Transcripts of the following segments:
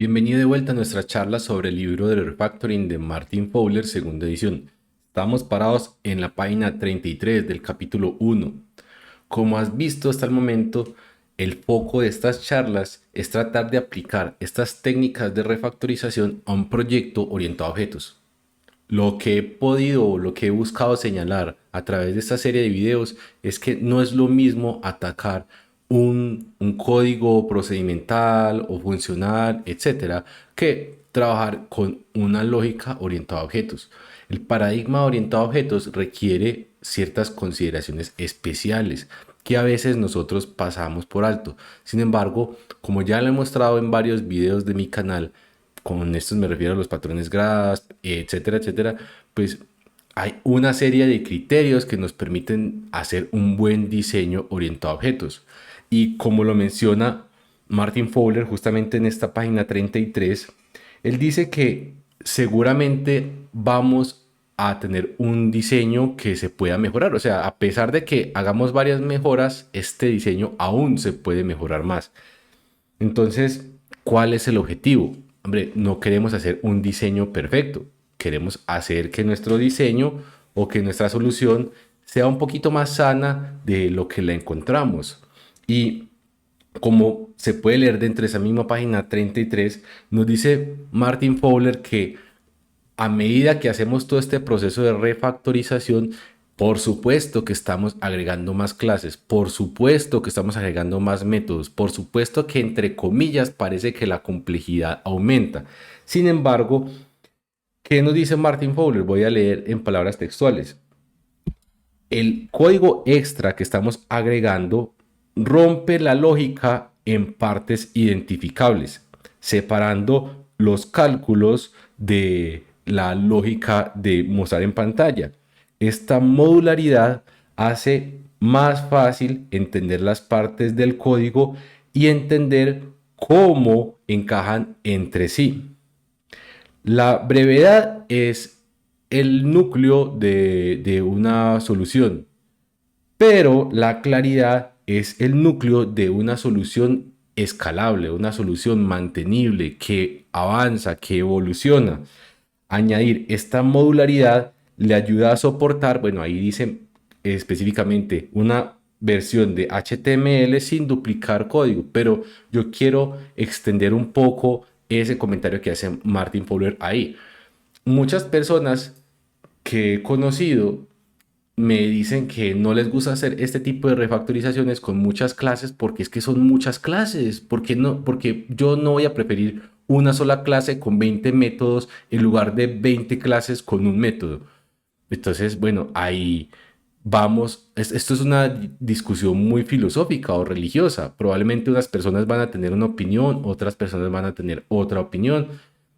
Bienvenido de vuelta a nuestra charla sobre el libro de Refactoring de Martin Fowler, segunda edición. Estamos parados en la página 33 del capítulo 1. Como has visto hasta el momento, el foco de estas charlas es tratar de aplicar estas técnicas de refactorización a un proyecto orientado a objetos. Lo que he podido o lo que he buscado señalar a través de esta serie de videos es que no es lo mismo atacar un código procedimental o funcional, etcétera, que trabajar con una lógica orientada a objetos. El paradigma orientado a objetos requiere ciertas consideraciones especiales que a veces nosotros pasamos por alto. Sin embargo, como ya lo he mostrado en varios videos de mi canal, con estos me refiero a los patrones GRASP, etcétera, etcétera, pues hay una serie de criterios que nos permiten hacer un buen diseño orientado a objetos. Y como lo menciona Martin Fowler justamente en esta página 33, él dice que seguramente vamos a tener un diseño que se pueda mejorar. O sea, a pesar de que hagamos varias mejoras, este diseño aún se puede mejorar más. Entonces, ¿cuál es el objetivo? Hombre, no queremos hacer un diseño perfecto. Queremos hacer que nuestro diseño o que nuestra solución sea un poquito más sana de lo que la encontramos. Y como se puede leer dentro de esa misma página 33, nos dice Martin Fowler que a medida que hacemos todo este proceso de refactorización, por supuesto que estamos agregando más clases, por supuesto que estamos agregando más métodos, por supuesto que entre comillas parece que la complejidad aumenta. Sin embargo, ¿qué nos dice Martin Fowler? Voy a leer en palabras textuales. El código extra que estamos agregando rompe la lógica en partes identificables, separando los cálculos de la lógica de mostrar en pantalla. Esta modularidad hace más fácil entender las partes del código y entender cómo encajan entre sí. La brevedad es el núcleo de una solución, pero la claridad es el núcleo de una solución escalable, una solución mantenible que avanza, que evoluciona. Añadir esta modularidad le ayuda a soportar, bueno, ahí dice específicamente una versión de HTML sin duplicar código, pero yo quiero extender un poco ese comentario que hace Martin Fowler ahí. Muchas personas que he conocido me dicen que no les gusta hacer este tipo de refactorizaciones con muchas clases porque es que son muchas clases. ¿Por qué no? Porque yo no voy a preferir una sola clase con 20 métodos en lugar de 20 clases con un método. Entonces, bueno, ahí vamos. Esto es una discusión muy filosófica o religiosa. Probablemente unas personas van a tener una opinión, otras personas van a tener otra opinión.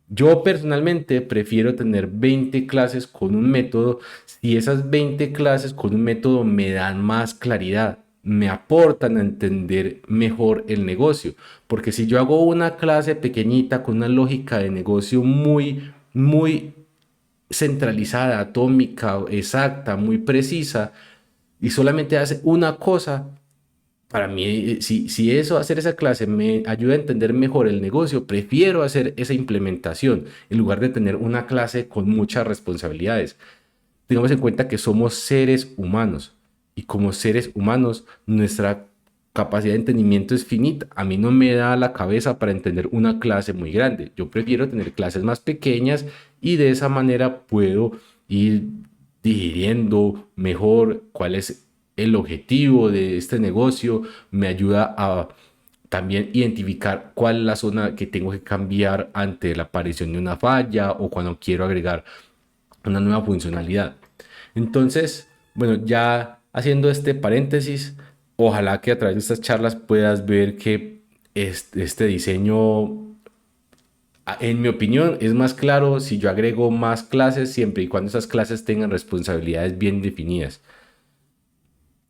Yo personalmente prefiero tener 20 clases con un método si esas 20 clases con un método me dan más claridad, me aportan a entender mejor el negocio. Porque si yo hago una clase pequeñita con una lógica de negocio muy centralizada, atómica, exacta, muy precisa, y solamente hace una cosa, para mí, si eso, hacer esa clase me ayuda a entender mejor el negocio, prefiero hacer esa implementación en lugar de tener una clase con muchas responsabilidades. Tengamos en cuenta que somos seres humanos y como seres humanos nuestra capacidad de entendimiento es finita. A mí no me da la cabeza para entender una clase muy grande. Yo prefiero tener clases más pequeñas y de esa manera puedo ir digiriendo mejor cuál es el objetivo de este negocio. Me ayuda a también identificar cuál es la zona que tengo que cambiar ante la aparición de una falla o cuando quiero agregar una nueva funcionalidad. Entonces, bueno, ya haciendo este paréntesis, ojalá que a través de estas charlas puedas ver que este diseño, en mi opinión, es más claro si yo agrego más clases siempre y cuando esas clases tengan responsabilidades bien definidas.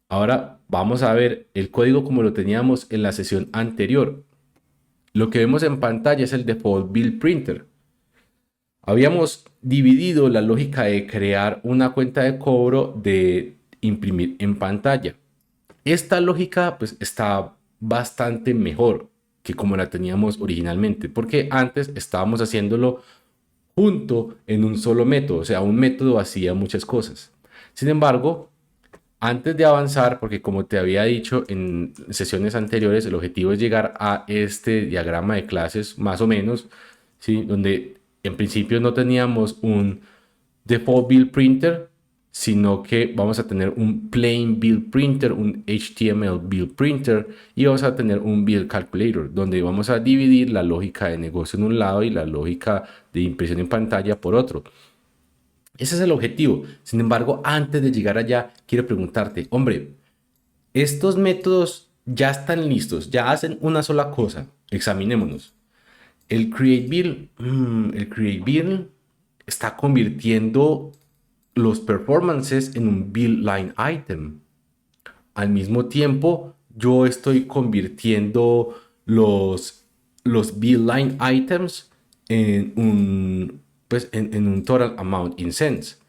Ahora vamos a ver el código como lo teníamos en la sesión anterior. Lo que vemos en pantalla es el default build printer. Habíamos dividido la lógica de crear una cuenta de cobro de imprimir en pantalla. Esta lógica pues está bastante mejor. que como la teníamos originalmente, porque antes estábamos haciéndolo junto en un solo método, o sea, un método hacía muchas cosas. Sin embargo, antes de avanzar, porque como te había dicho en sesiones anteriores, el objetivo es llegar a este diagrama de clases más o menos, ¿sí? Donde en principio no teníamos un default build printer, sino que vamos a tener un plain build printer, un HTML build printer y vamos a tener un build calculator, donde vamos a dividir la lógica de negocio en un lado y la lógica de impresión en pantalla por otro. Ese es el objetivo. Sin embargo, antes de llegar allá, quiero preguntarte, hombre, estos métodos ya están listos, ya hacen una sola cosa. Examinémonos. El create build está convirtiendo los performances en un build line item. Al mismo tiempo, yo estoy convirtiendo los build line items en un total amount in cents.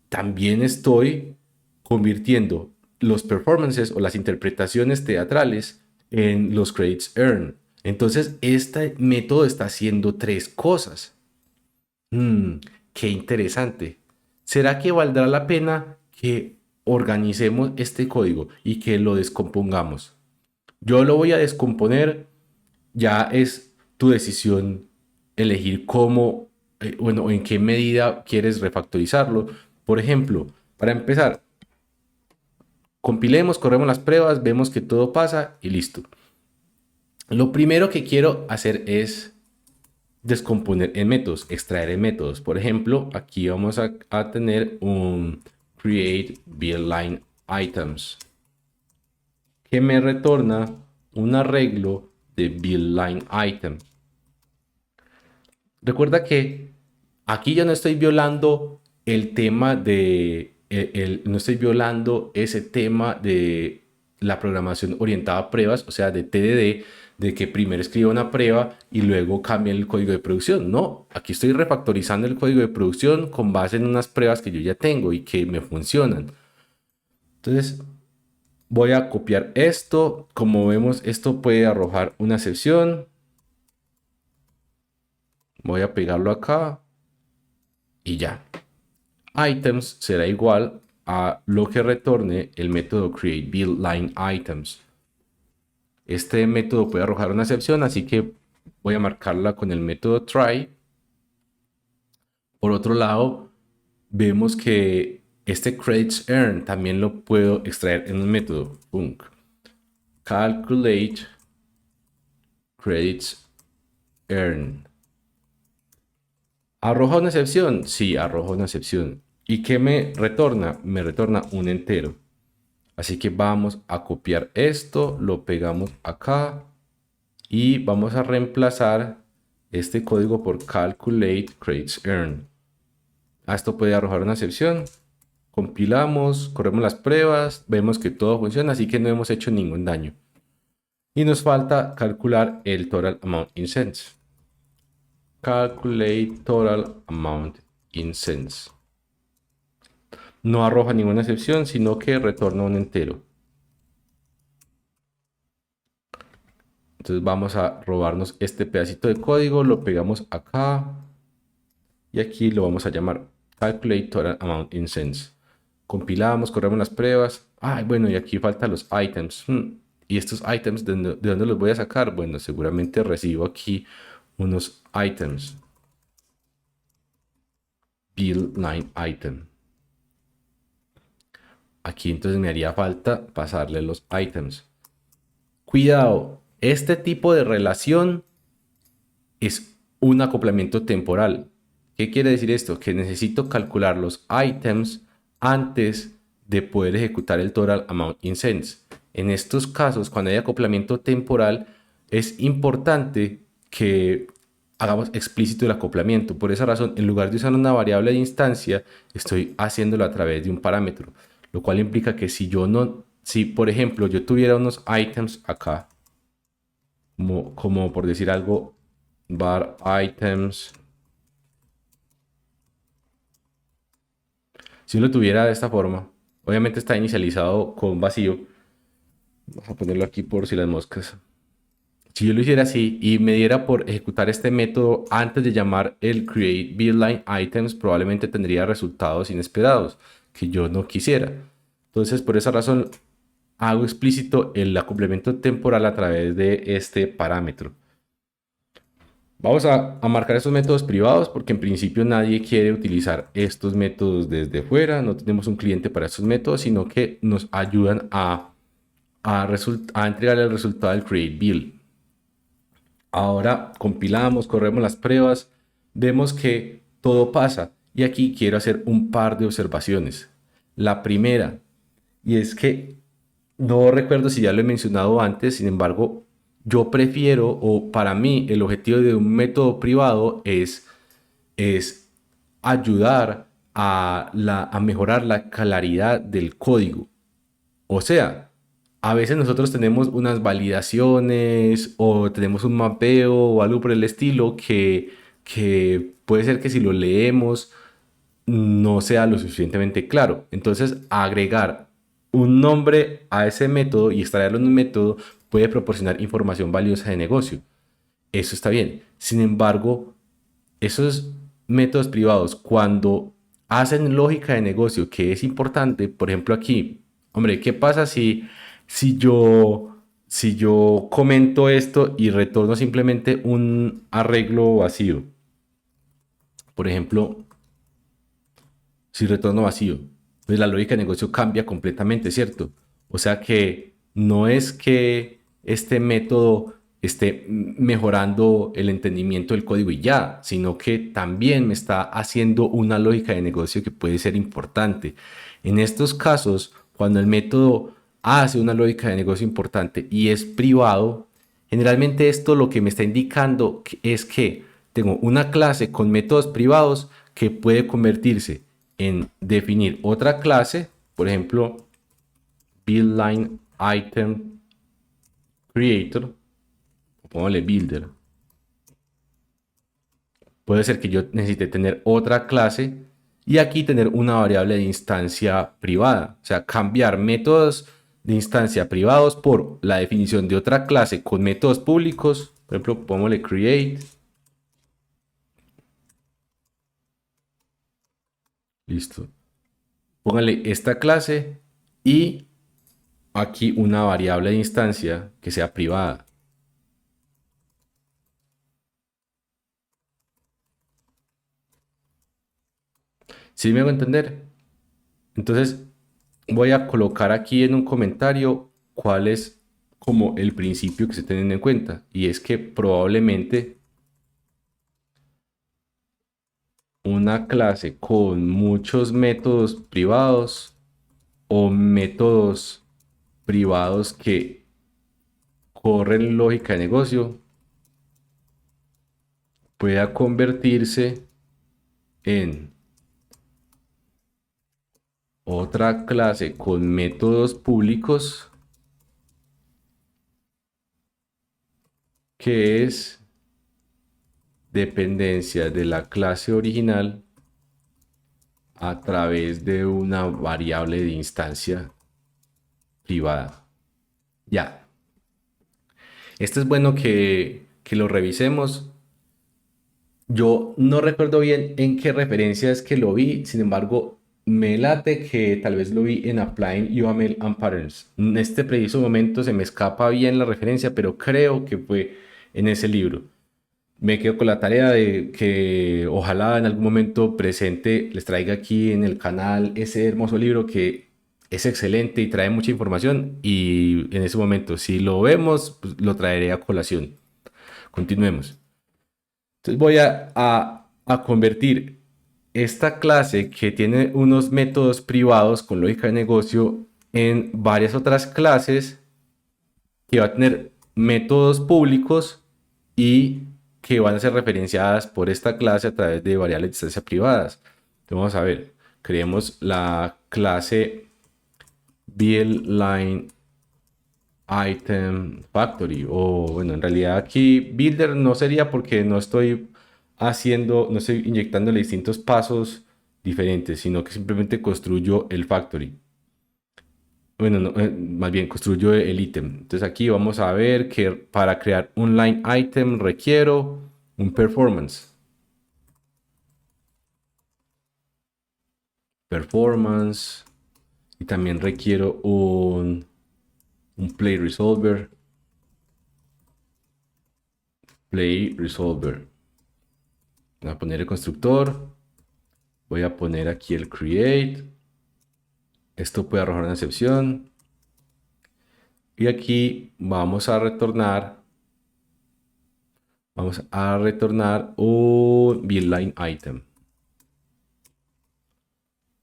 También estoy convirtiendo los performances o las interpretaciones teatrales en los credits earned. Entonces, este método está haciendo tres cosas. Qué interesante. ¿Será que valdrá la pena que organicemos este código y que lo descompongamos? Yo lo voy a descomponer, ya es tu decisión elegir cómo, bueno, en qué medida quieres refactorizarlo. Por ejemplo, para empezar, compilemos, corremos las pruebas, vemos que todo pasa y listo. Lo primero que quiero hacer es descomponer en métodos, extraer en métodos. Por ejemplo, aquí vamos a tener un create build line items que me retorna un arreglo de build line item. Recuerda que aquí yo no estoy violando el tema de no estoy violando ese tema de la programación orientada a pruebas, o sea, de TDD, de que primero escriba una prueba y luego cambie el código de producción. No, aquí estoy refactorizando el código de producción con base en unas pruebas que yo ya tengo y que me funcionan. Entonces, voy a copiar esto. Como vemos, esto puede arrojar una excepción. Voy a pegarlo acá y ya. Items será igual a lo que retorne el método createBuildLineItems. Este método puede arrojar una excepción, así que voy a marcarla con el método try. Por otro lado, vemos que este credits earn también lo puedo extraer en un método calculate credits earn. ¿Arroja una excepción? Sí, arroja una excepción. ¿Y qué me retorna? Me retorna un entero. Así que vamos a copiar esto, lo pegamos acá y vamos a reemplazar este código por calculate credits earn. Esto puede arrojar una excepción. Compilamos, corremos las pruebas, vemos que todo funciona, así que no hemos hecho ningún daño. Y nos falta calcular el total amount in cents. Calculate total amount in cents. No arroja ninguna excepción, sino que retorna un entero. Entonces vamos a robarnos este pedacito de código, lo pegamos acá y aquí lo vamos a llamar calculate total amount in cents. Compilamos, corremos las pruebas. Bueno, y aquí faltan los items. ¿Y estos items de dónde los voy a sacar? Bueno, seguramente recibo aquí unos items. Build line item. Aquí entonces me haría falta pasarle los items. Cuidado, este tipo de relación es un acoplamiento temporal. ¿Qué quiere decir esto? Que necesito calcular los items antes de poder ejecutar el total amount in cents. En estos casos, cuando hay acoplamiento temporal, es importante que hagamos explícito el acoplamiento. Por esa razón, en lugar de usar una variable de instancia, estoy haciéndolo a través de un parámetro, lo cual implica que si por ejemplo yo tuviera unos items acá, como por decir algo, var items, si lo tuviera de esta forma, obviamente está inicializado con vacío. Vamos a ponerlo aquí por si las moscas. Si yo lo hiciera así y me diera por ejecutar este método antes de llamar el create buildLine items, probablemente tendría resultados inesperados que yo no quisiera. Entonces, por esa razón, hago explícito el complemento temporal a través de este parámetro. Vamos a marcar estos métodos privados porque en principio nadie quiere utilizar estos métodos desde fuera. No tenemos un cliente para estos métodos, sino que nos ayudan a entregar el resultado del create build. Ahora compilamos, corremos las pruebas, vemos que todo pasa y aquí quiero hacer un par de observaciones. La primera, y es que no recuerdo si ya lo he mencionado antes, sin embargo, yo prefiero o para mí el objetivo de un método privado es ayudar a mejorar la claridad del código. O sea, a veces nosotros tenemos unas validaciones o tenemos un mapeo o algo por el estilo que puede ser que si lo leemos no sea lo suficientemente claro. Entonces, agregar un nombre a ese método y extraerlo en un método puede proporcionar información valiosa de negocio. Eso está bien. Sin embargo, esos métodos privados, cuando hacen lógica de negocio, que es importante, por ejemplo aquí, hombre, ¿qué pasa si yo comento esto y retorno simplemente un arreglo vacío? Por ejemplo, si retorno vacío, pues la lógica de negocio cambia completamente, ¿cierto? O sea que no es que este método esté mejorando el entendimiento del código y ya, sino que también me está haciendo una lógica de negocio que puede ser importante. En estos casos, cuando el método hace una lógica de negocio importante y es privado, generalmente esto lo que me está indicando es que tengo una clase con métodos privados que puede convertirse en definir otra clase, por ejemplo, buildLine item creator, pongámosle builder. Puede ser que yo necesite tener otra clase y aquí tener una variable de instancia privada, o sea, cambiar métodos de instancia privados por la definición de otra clase con métodos públicos, por ejemplo, pongámosle create. Listo. Póngale esta clase y aquí una variable de instancia que sea privada. ¿Sí me hago entender? Entonces voy a colocar aquí en un comentario cuál es como el principio que se tiene en cuenta. Y es que probablemente una clase con muchos métodos privados o métodos privados que corren lógica de negocio pueda convertirse en otra clase con métodos públicos que es dependencia de la clase original a través de una variable de instancia privada. Ya. Esto es bueno que lo revisemos. Yo no recuerdo bien en qué referencia es que lo vi, sin embargo, me late que tal vez lo vi en Applying UML and Patterns. En este preciso momento se me escapa bien la referencia, pero creo que fue en ese libro. Me quedo con la tarea de que ojalá en algún momento presente les traiga aquí en el canal ese hermoso libro que es excelente y trae mucha información y en ese momento si lo vemos pues, lo traeré a colación. Continuemos. Entonces voy a convertir esta clase que tiene unos métodos privados con lógica de negocio en varias otras clases que va a tener métodos públicos y que van a ser referenciadas por esta clase a través de variables de instancia privadas. Entonces vamos a ver, creemos la clase buildLine item factory o bueno, en realidad aquí builder no sería porque no estoy no estoy inyectando distintos pasos diferentes, sino que simplemente construyo el factory. bueno, más bien construyo el ítem. Entonces aquí vamos a ver que para crear un line item requiero un performance. Performance. Y también requiero un play resolver. Play resolver. Voy a poner el constructor. Voy a poner aquí el create. Esto puede arrojar una excepción. Y aquí vamos a retornar. Vamos a retornar un buildLine item.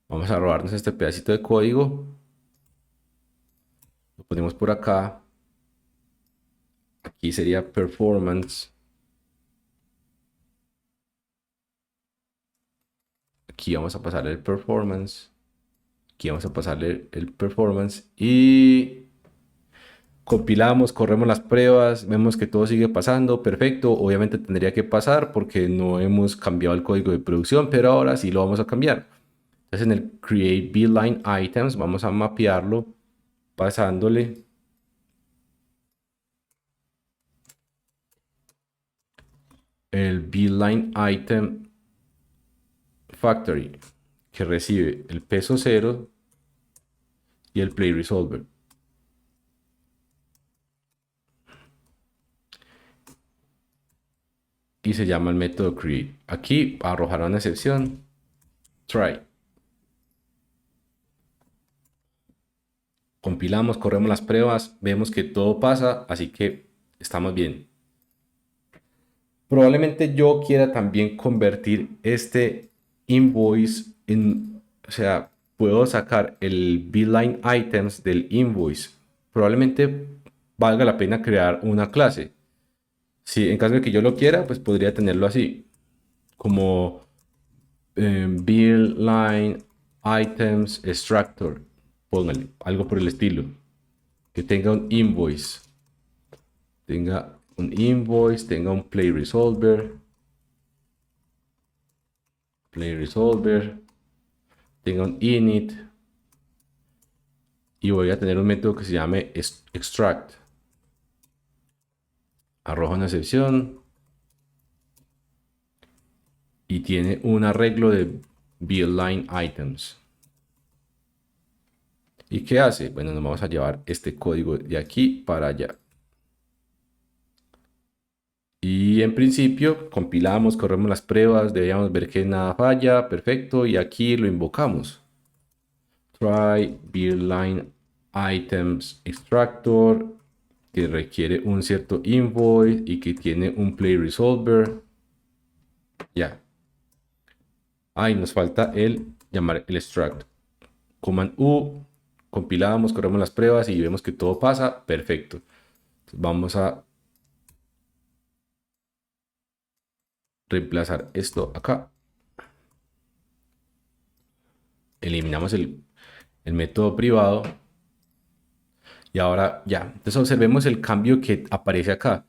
Vamos a robarnos este pedacito de código. Lo ponemos por acá. Aquí sería performance. Aquí vamos a pasarle el performance. Aquí vamos a pasarle el performance. Y compilamos, corremos las pruebas. Vemos que todo sigue pasando. Perfecto. Obviamente tendría que pasar porque no hemos cambiado el código de producción. Pero ahora sí lo vamos a cambiar. Entonces en el create buildLine items vamos a mapearlo pasándole el buildLine item factory que recibe el peso 0 y el play resolver. Y se llama el método create. Aquí arrojará una excepción. Try. Compilamos, corremos las pruebas, vemos que todo pasa, así que estamos bien. Probablemente yo quiera también convertir este invoice en, o sea, puedo sacar el buildLine items del invoice. Probablemente valga la pena crear una clase. Si en caso de que yo lo quiera, pues podría tenerlo así, como buildLine items extractor. Póngale algo por el estilo. Que tenga un invoice. Tenga un invoice, tenga un play resolver. Play resolver. Tenga un init. Y voy a tener un método que se llame extract. Arroja una excepción. Y tiene un arreglo de buildLine items. ¿Y qué hace? Bueno, nos vamos a llevar este código de aquí para allá. Y en principio compilamos, corremos las pruebas, deberíamos ver que nada falla, perfecto, y aquí lo invocamos. Try buildLine items extractor, que requiere un cierto invoice y que tiene un play resolver. Ya. Ahí nos falta el llamar el extract. Command U, compilamos, corremos las pruebas y vemos que todo pasa, perfecto. Entonces vamos a reemplazar esto acá. Eliminamos el método privado. Y ahora ya. Entonces observemos el cambio que aparece acá.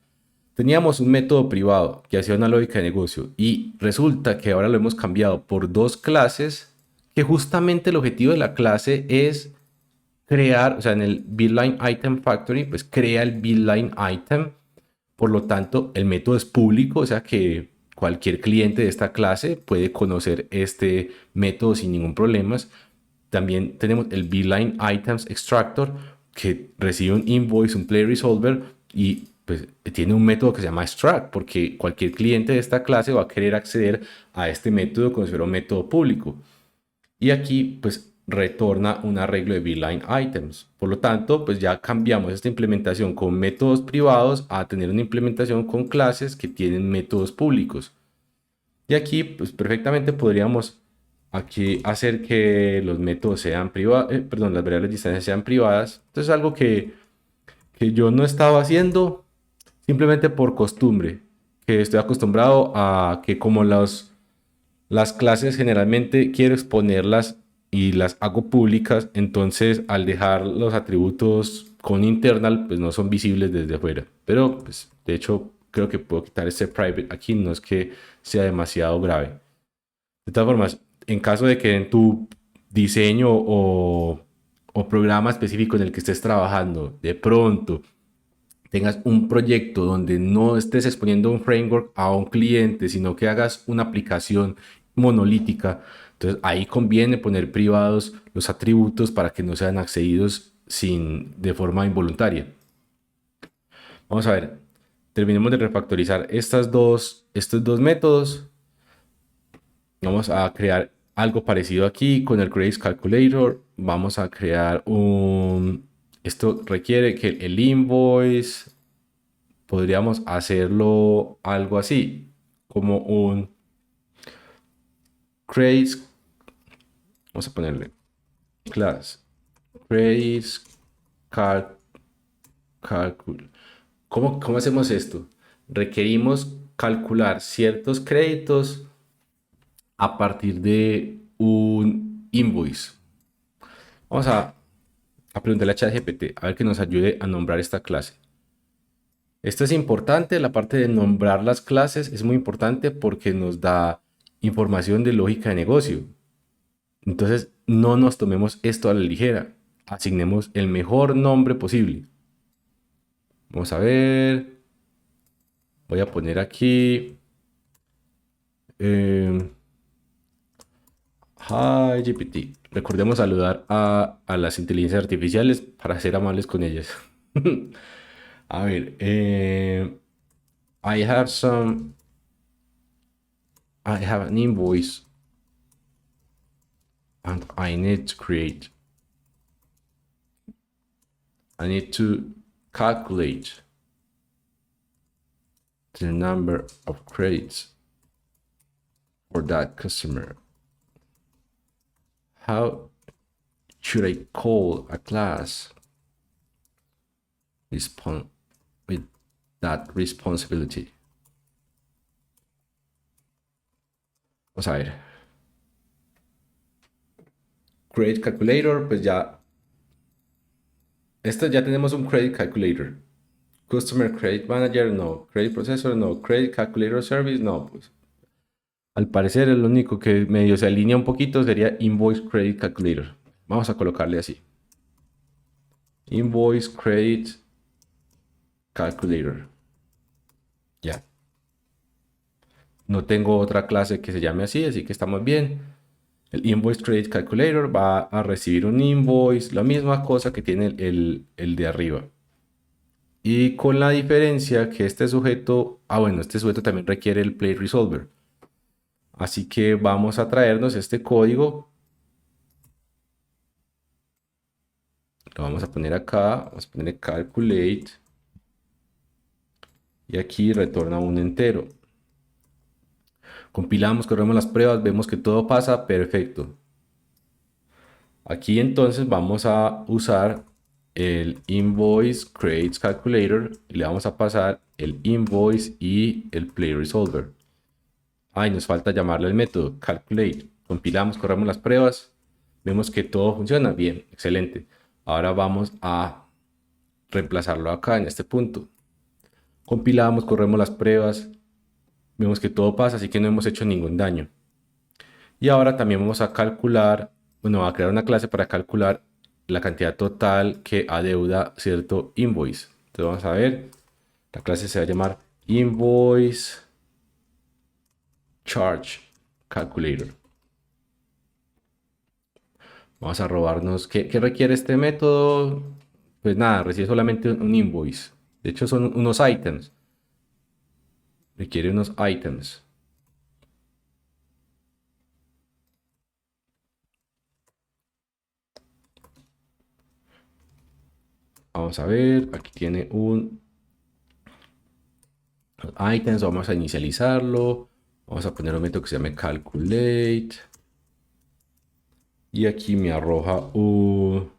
Teníamos un método privado que hacía una lógica de negocio y resulta que ahora lo hemos cambiado por dos clases que justamente el objetivo de la clase es crear, o sea, en el buildLine item factory, pues crea el buildLine item. Por lo tanto, el método es público, o sea que cualquier cliente de esta clase puede conocer este método sin ningún problema. También tenemos el buildLine items extractor que recibe un invoice, un play resolver y pues tiene un método que se llama extract porque cualquier cliente de esta clase va a querer acceder a este método como si fuera un método público. Y aquí pues retorna un arreglo de buildLine items. Por lo tanto, pues ya cambiamos esta implementación con métodos privados a tener una implementación con clases que tienen métodos públicos. Y aquí pues perfectamente podríamos aquí hacer que los métodos sean privados, perdón, las variables de distancia sean privadas. Entonces es algo que yo no estaba haciendo simplemente por costumbre, que estoy acostumbrado a que como las clases generalmente quiero exponerlas y las hago públicas, entonces al dejar los atributos con internal, pues no son visibles desde afuera. Pero pues de hecho creo que puedo quitar este private aquí, no es que sea demasiado grave. De todas formas, en caso de que en tu diseño o programa específico en el que estés trabajando, de pronto tengas un proyecto donde no estés exponiendo un framework a un cliente, sino que hagas una aplicación monolítica, entonces ahí conviene poner privados los atributos para que no sean accedidos de forma involuntaria. Vamos a ver, terminemos de refactorizar estos dos métodos. Vamos a crear algo parecido aquí con el Credits Calculator. Vamos a crear esto requiere que el invoice, podríamos hacerlo algo así, como un Credits, vamos a ponerle class, Credits Calcul. ¿Cómo hacemos esto? Requerimos calcular ciertos créditos a partir de un invoice. Vamos a preguntarle a ChatGPT a ver que nos ayude a nombrar esta clase. Esto es importante, la parte de nombrar las clases es muy importante porque nos da información de lógica de negocio. Entonces, no nos tomemos esto a la ligera. Asignemos el mejor nombre posible. Vamos a ver. Voy a poner aquí. Hi GPT. Recordemos saludar a las inteligencias artificiales para ser amables con ellas. A ver. I have an invoice and I need to calculate the number of credits for that customer. How should I call a class with that responsibility? Vamos a ver. Credit Calculator, pues ya. Ya tenemos un Credit Calculator. Customer Credit Manager, no. Credit Processor, no. Credit Calculator Service, no. Pues al parecer el único que medio se alinea un poquito sería Invoice Credit Calculator. Vamos a colocarle así. Invoice Credit Calculator. Ya. No tengo otra clase que se llame así que estamos bien. El Invoice Credit Calculator va a recibir un invoice, la misma cosa que tiene el de arriba. Y con la diferencia que este sujeto también requiere el Play Resolver. Así que vamos a traernos este código. Lo vamos a poner acá, vamos a poner calculate. Y aquí retorna un entero. Compilamos, corremos las pruebas, vemos que todo pasa perfecto. Aquí entonces vamos a usar el Invoice Credits Calculator y le vamos a pasar el invoice y el Play Resolver. Nos falta llamarle el método calculate. Compilamos, corremos las pruebas, vemos que todo funciona bien, excelente. Ahora vamos a reemplazarlo acá en este punto. Compilamos, corremos las pruebas, vemos que todo pasa, así que no hemos hecho ningún daño. Y ahora también vamos a calcular, a crear una clase para calcular la cantidad total que adeuda cierto invoice. Entonces vamos a ver, la clase se va a llamar invoice charge calculator. Vamos a robarnos, ¿qué requiere este método? Pues nada, recibe solamente un invoice. De hecho son unos items. Requiere unos items. Vamos a ver, aquí tiene un items, vamos a inicializarlo. Vamos a poner un método que se llame calculate. Y aquí me arroja un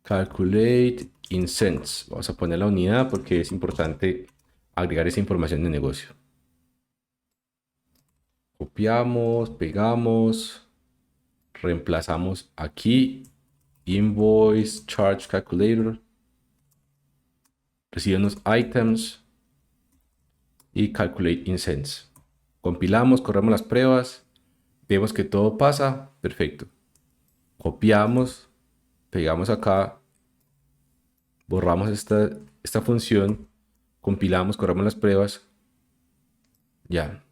calculate in cents. Vamos a poner la unidad porque es importante agregar esa información de negocio. Copiamos, pegamos, reemplazamos aquí invoice charge calculator, recibe unos items y calculate in cents. Compilamos, corremos las pruebas, vemos que todo pasa, perfecto. copiamos, pegamos acá, borramos esta función, compilamos, corremos las pruebas, ya.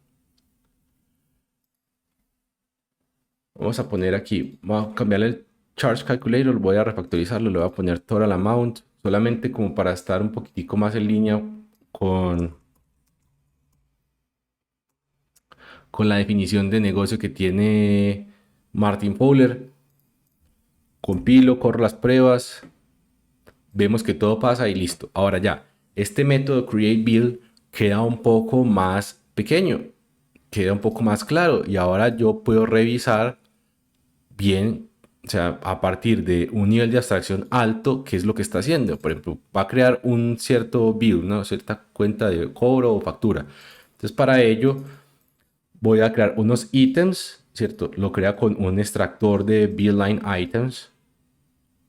Vamos a poner aquí, vamos a cambiarle el Charge Calculator, voy a refactorizarlo, le voy a poner Total Amount, solamente como para estar un poquitico más en línea con la definición de negocio que tiene Martin Fowler. Compilo, corro las pruebas, vemos que todo pasa y listo. Ahora ya, este método Create Build queda un poco más pequeño, queda un poco más claro y ahora yo puedo revisar bien, o sea, a partir de un nivel de abstracción alto, qué es lo que está haciendo. Por ejemplo, va a crear un cierto bill, una cierta cuenta de cobro o factura. Entonces, para ello, voy a crear unos ítems, ¿cierto? Lo crea con un extractor de bill line items.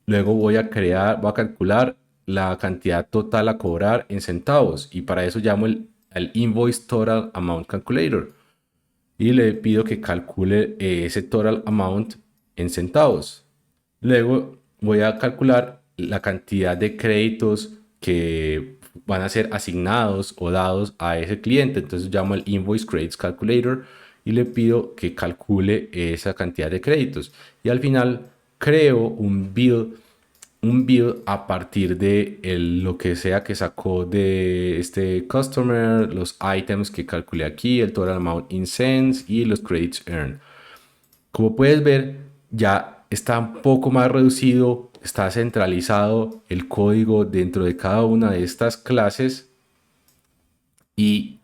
Luego voy a calcular la cantidad total a cobrar en centavos y para eso llamo el Invoice Total Amount Calculator y le pido que calcule ese total amount en centavos. Luego voy a calcular la cantidad de créditos que van a ser asignados o dados a ese cliente. Entonces llamo el Invoice Credits Calculator y le pido que calcule esa cantidad de créditos. Y al final creo un build a partir de lo que sea que sacó de este customer, los items que calculé aquí, el total amount in cents y los credits earned. Como puedes ver, ya está un poco más reducido, está centralizado el código dentro de cada una de estas clases y,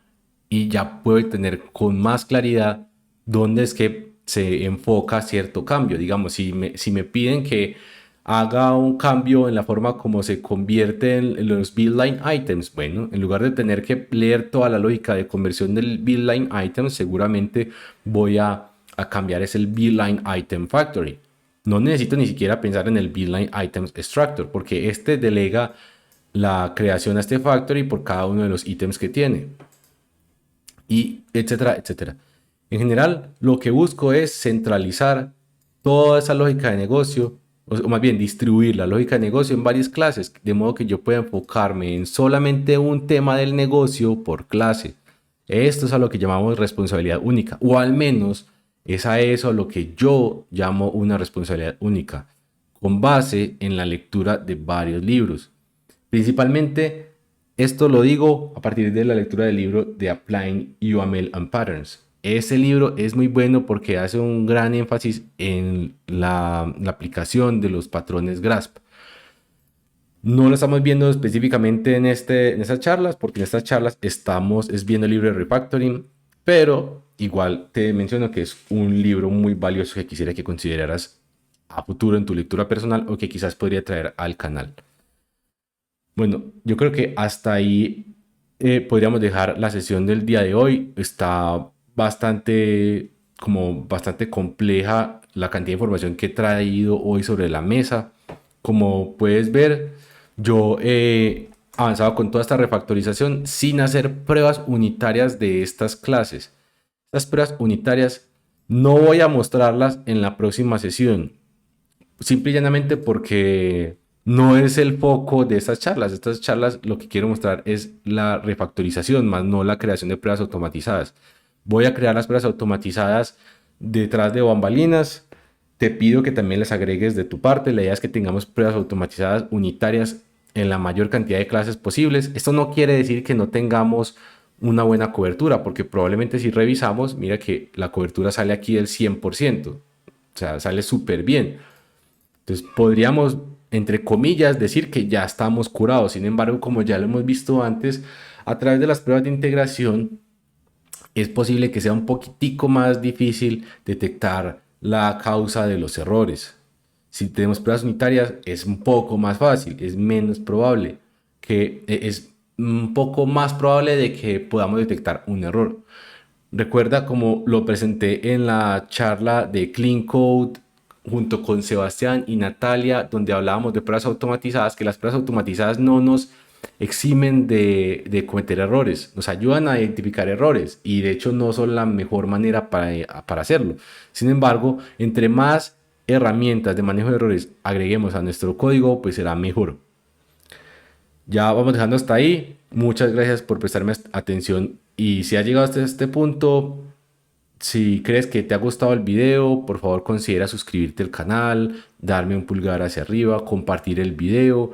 y ya puedo tener con más claridad dónde es que se enfoca cierto cambio. Digamos, si me piden que haga un cambio en la forma como se convierten en los build line items, bueno, en lugar de tener que leer toda la lógica de conversión del build line item, seguramente voy a cambiar es el build line item factory. No necesito ni siquiera pensar en el build line items extractor, porque este delega la creación a este factory por cada uno de los ítems que tiene, y etcétera, etcétera. En general, lo que busco es centralizar toda esa lógica de negocio, o más bien distribuir la lógica de negocio en varias clases, de modo que yo pueda enfocarme en solamente un tema del negocio por clase. Esto es a lo que llamamos responsabilidad única, o al menos es a eso a lo que yo llamo una responsabilidad única, con base en la lectura de varios libros. Principalmente, esto lo digo a partir de la lectura del libro de Applying UML and Patterns. Ese libro es muy bueno porque hace un gran énfasis en la aplicación de los patrones GRASP. No lo estamos viendo específicamente en estas charlas, porque en estas charlas estamos viendo el libro de refactoring, pero igual te menciono que es un libro muy valioso que quisiera que consideraras a futuro en tu lectura personal o que quizás podría traer al canal. Bueno, yo creo que hasta ahí podríamos dejar la sesión del día de hoy. Está bastante compleja la cantidad de información que he traído hoy sobre la mesa. Como puedes ver, yo he avanzado con toda esta refactorización sin hacer pruebas unitarias de estas clases. Estas pruebas unitarias no voy a mostrarlas en la próxima sesión, simple y llanamente porque no es el foco de estas charlas. Estas charlas lo que quiero mostrar es la refactorización, más no la creación de pruebas automatizadas. Voy a crear las pruebas automatizadas detrás de bambalinas. Te pido que también les agregues de tu parte. La idea es que tengamos pruebas automatizadas unitarias en la mayor cantidad de clases posibles. Esto no quiere decir que no tengamos una buena cobertura, porque probablemente si revisamos, mira que la cobertura sale aquí del 100%. O sea, sale súper bien. Entonces podríamos, entre comillas, decir que ya estamos curados. Sin embargo, como ya lo hemos visto antes, a través de las pruebas de integración es posible que sea un poquitico más difícil detectar la causa de los errores. Si tenemos pruebas unitarias es un poco más fácil, es menos probable, es un poco más probable de que podamos detectar un error. Recuerda como lo presenté en la charla de Clean Code junto con Sebastián y Natalia, donde hablábamos de pruebas automatizadas, que las pruebas automatizadas no nos eximen de cometer errores, nos ayudan a identificar errores y de hecho no son la mejor manera para hacerlo. Sin embargo, entre más herramientas de manejo de errores agreguemos a nuestro código, pues será mejor. Ya vamos dejando hasta ahí. Muchas gracias por prestarme atención y si has llegado hasta este punto, si crees que te ha gustado el video, por favor considera suscribirte al canal, darme un pulgar hacia arriba, compartir el video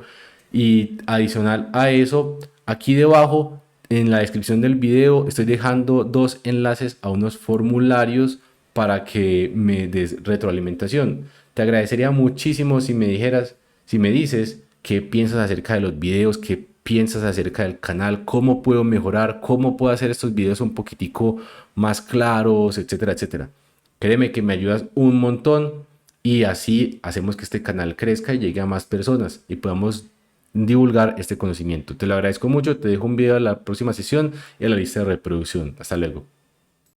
y adicional a eso, aquí debajo en la descripción del video estoy dejando 2 enlaces a unos formularios para que me des retroalimentación. Te agradecería muchísimo si me dijeras, si me dices qué piensas acerca de los videos, qué piensas acerca del canal, cómo puedo mejorar, cómo puedo hacer estos videos un poquitico más claros, etcétera, etcétera. Créeme que me ayudas un montón y así hacemos que este canal crezca y llegue a más personas y podamos divulgar este conocimiento. Te lo agradezco mucho, te dejo un video a la próxima sesión y a la lista de reproducción. Hasta luego.